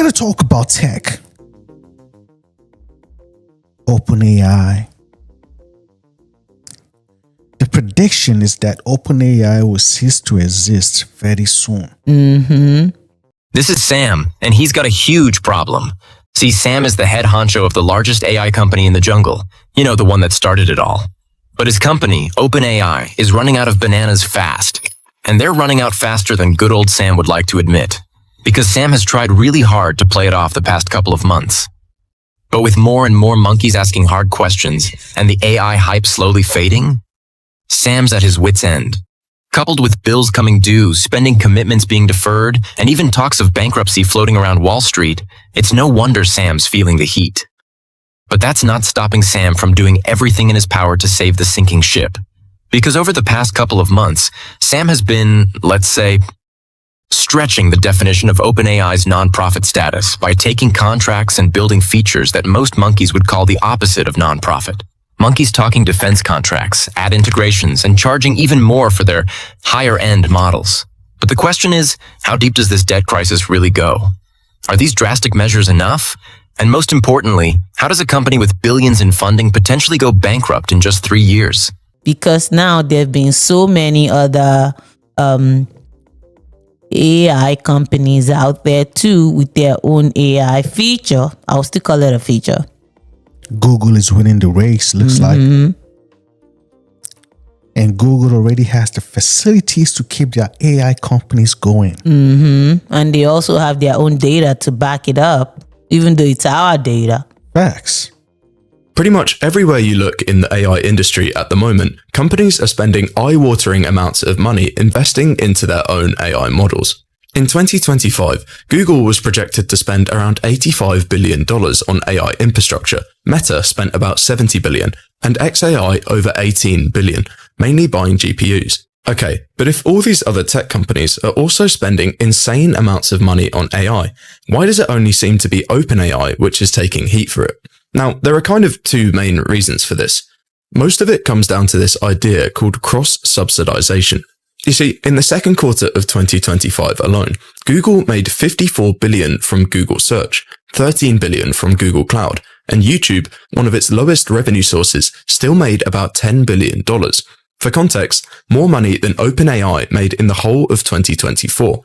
going to talk about tech. OpenAI. The prediction is that OpenAI will cease to exist very soon. This is Sam, and he's got a huge problem. See, Sam is the head honcho of the largest AI company in the jungle. You know, the one that started it all. But his company, OpenAI, is running out of bananas fast. And they're running out faster than good old Sam would like to admit. Because Sam has tried really hard to play it off the past couple of months. But with more and more monkeys asking hard questions, and the AI hype slowly fading, Sam's at his wit's end. Coupled with bills coming due, spending commitments being deferred, and even talks of bankruptcy floating around Wall Street, it's no wonder Sam's feeling the heat. But that's not stopping Sam from doing everything in his power to save the sinking ship. Because over the past couple of months, Sam has been, let's say, stretching the definition of OpenAI's nonprofit status by taking contracts and building features that most monkeys would call the opposite of nonprofit. Monkeys talking defense contracts, ad integrations, and charging even more for their higher-end models. But the question is, how deep does this debt crisis really go? Are these drastic measures enough? And most importantly, how does a company with billions in funding potentially go bankrupt in just 3 years? Because now there have been so many other AI companies out there too with their own AI feature. I'll still call it a feature. Google is winning the race, looks like. And Google already has the facilities to keep their AI companies going. And they also have their own data to back it up, even though it's our data. Facts. Pretty much everywhere you look in the AI industry at the moment, companies are spending eye-watering amounts of money investing into their own AI models. In 2025, Google was projected to spend around $85 billion on AI infrastructure. Meta spent about $70 billion, and xAI over $18 billion, mainly buying GPUs. Okay, but if all these other tech companies are also spending insane amounts of money on AI, why does it only seem to be OpenAI which is taking heat for it? Now, there are kind of two main reasons for this. Most of it comes down to this idea called cross-subsidization. You see, in the second quarter of 2025 alone, Google made $54 billion from Google Search, $13 billion from Google Cloud, and YouTube, one of its lowest revenue sources, still made about $10 billion. For context, more money than OpenAI made in the whole of 2024.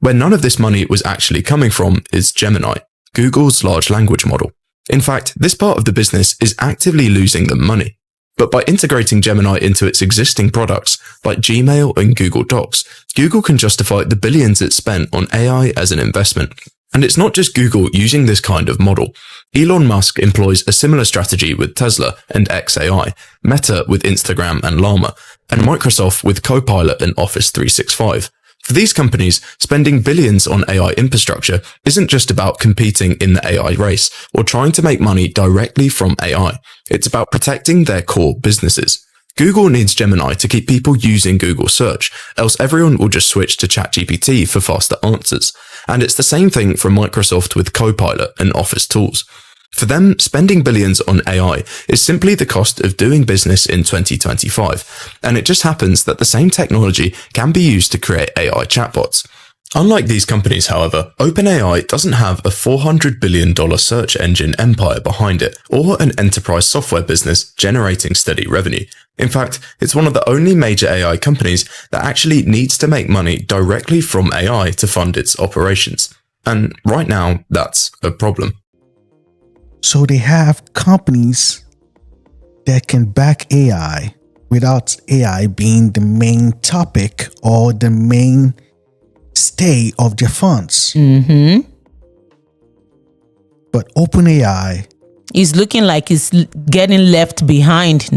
Where none of this money was actually coming from is Gemini, Google's large language model. In fact, this part of the business is actively losing them money. But by integrating Gemini into its existing products, like Gmail and Google Docs, Google can justify the billions it spent on AI as an investment. And it's not just Google using this kind of model. Elon Musk employs a similar strategy with Tesla and xAI, Meta with Instagram and Llama, and Microsoft with Copilot and Office 365. For these companies, spending billions on AI infrastructure isn't just about competing in the AI race or trying to make money directly from AI. It's about protecting their core businesses. Google needs Gemini to keep people using Google Search, else everyone will just switch to ChatGPT for faster answers. And it's the same thing for Microsoft with Copilot and Office tools. For them, spending billions on AI is simply the cost of doing business in 2025, and it just happens that the same technology can be used to create AI chatbots. Unlike these companies, however, OpenAI doesn't have a $400 billion search engine empire behind it, or an enterprise software business generating steady revenue. In fact, it's one of the only major AI companies that actually needs to make money directly from AI to fund its operations. And right now, that's a problem. So they have companies that can back AI without AI being the main topic or the main stay of their funds. But OpenAI It's looking like it's getting left behind now.